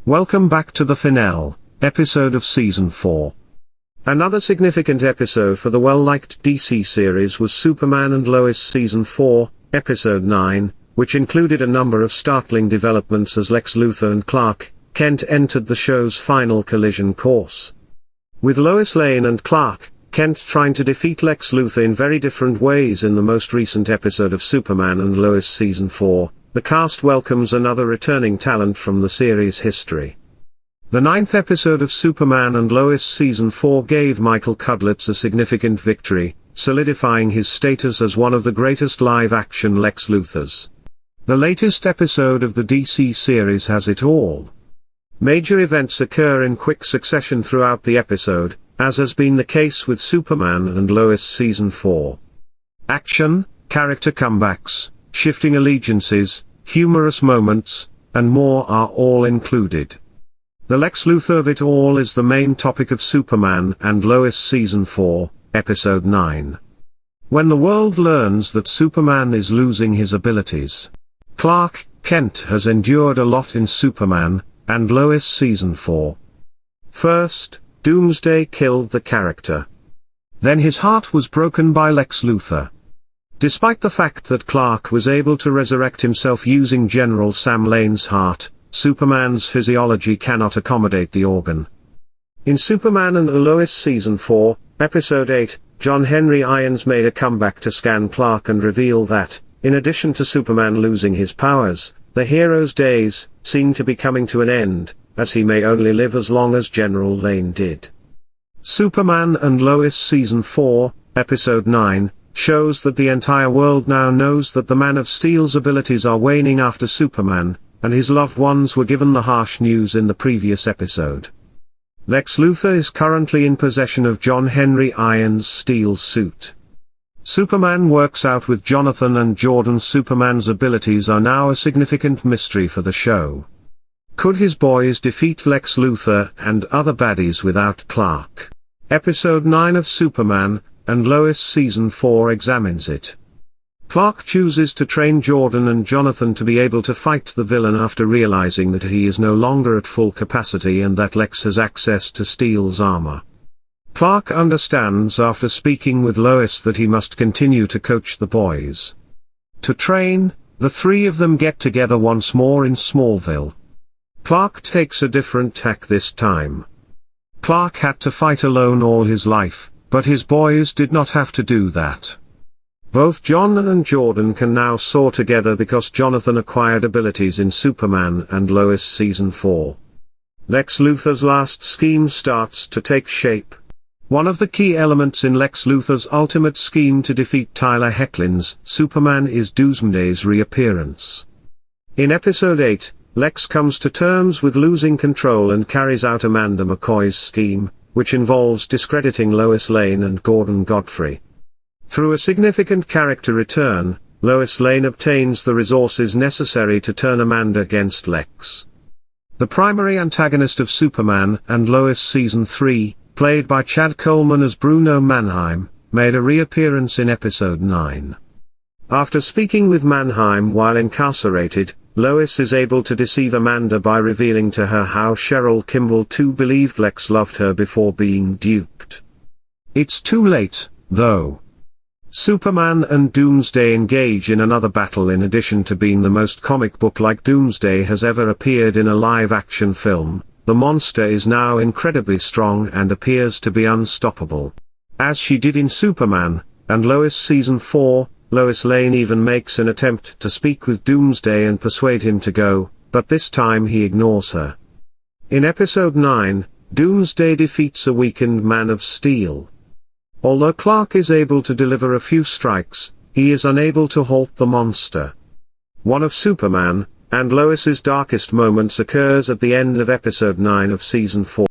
Welcome back to the finale episode of Season 4. Another significant episode for the well-liked DC series was Superman and Lois Season 4, Episode 9, which included a number of startling developments as Lex Luthor and Clark Kent entered the show's final collision course. With Lois Lane and Clark Kent trying to defeat Lex Luthor in very different ways in the most recent episode of Superman and Lois Season 4, the cast welcomes another returning talent from the series' history. The 9th episode of Superman and Lois Season 4 gave Michael Cudlitz a significant victory, solidifying his status as one of the greatest live-action Lex Luthors. The latest episode of the DC series has it all. Major events occur in quick succession throughout the episode, as has been the case with Superman and Lois Season 4. Action, character comebacks, shifting allegiances, humorous moments, and more are all included. The Lex Luthor of it all is the main topic of Superman and Lois Season 4, Episode 9. When the world learns that Superman is losing his abilities. Clark Kent has endured a lot in Superman and Lois Season 4. First, Doomsday killed the character. Then his heart was broken by Lex Luthor. Despite the fact that Clark was able to resurrect himself using General Sam Lane's heart, Superman's physiology cannot accommodate the organ. In Superman and Lois Season 4, Episode 8, John Henry Irons made a comeback to scan Clark and reveal that, in addition to Superman losing his powers, the hero's days seem to be coming to an end, as he may only live as long as General Lane did. Superman and Lois Season 4, Episode 9, shows that the entire world now knows that the Man of Steel's abilities are waning after Superman, and his loved ones were given the harsh news in the previous episode. Lex Luthor is currently in possession of John Henry Irons' steel suit. Superman works out with Jonathan and Jordan. Superman's abilities are now a significant mystery for the show. Could his boys defeat Lex Luthor and other baddies without Clark? Episode 9 of Superman and Lois Season 4 examines it. Clark chooses to train Jordan and Jonathan to be able to fight the villain after realizing that he is no longer at full capacity and that Lex has access to Steel's armor. Clark understands after speaking with Lois that he must continue to coach the boys. To train, the three of them get together once more in Smallville. Clark takes a different tack this time. Clark had to fight alone all his life, but his boys did not have to do that. Both John and Jordan can now soar together because Jonathan acquired abilities in Superman and Lois Season 4. Lex Luthor's last scheme starts to take shape. One of the key elements in Lex Luthor's ultimate scheme to defeat Tyler Hoechlin's Superman is Doomsday's reappearance. In Episode 8, Lex comes to terms with losing control and carries out Amanda McCoy's scheme, which involves discrediting Lois Lane and Gordon Godfrey. Through a significant character return, Lois Lane obtains the resources necessary to turn Amanda against Lex. The primary antagonist of Superman and Lois Season 3, played by Chad Coleman as Bruno Mannheim, made a reappearance in Episode 9. After speaking with Mannheim while incarcerated, Lois is able to deceive Amanda by revealing to her how Cheryl Kimball too believed Lex loved her before being duped. It's too late, though. Superman and Doomsday engage in another battle. In addition to being the most comic book-like Doomsday has ever appeared in a live-action film, the monster is now incredibly strong and appears to be unstoppable. As she did in Superman and Lois Season 4, Lois Lane even makes an attempt to speak with Doomsday and persuade him to go, but this time he ignores her. In Episode 9, Doomsday defeats a weakened Man of Steel. Although Clark is able to deliver a few strikes, he is unable to halt the monster. One of Superman and Lois's darkest moments occurs at the end of Episode 9 of Season 4.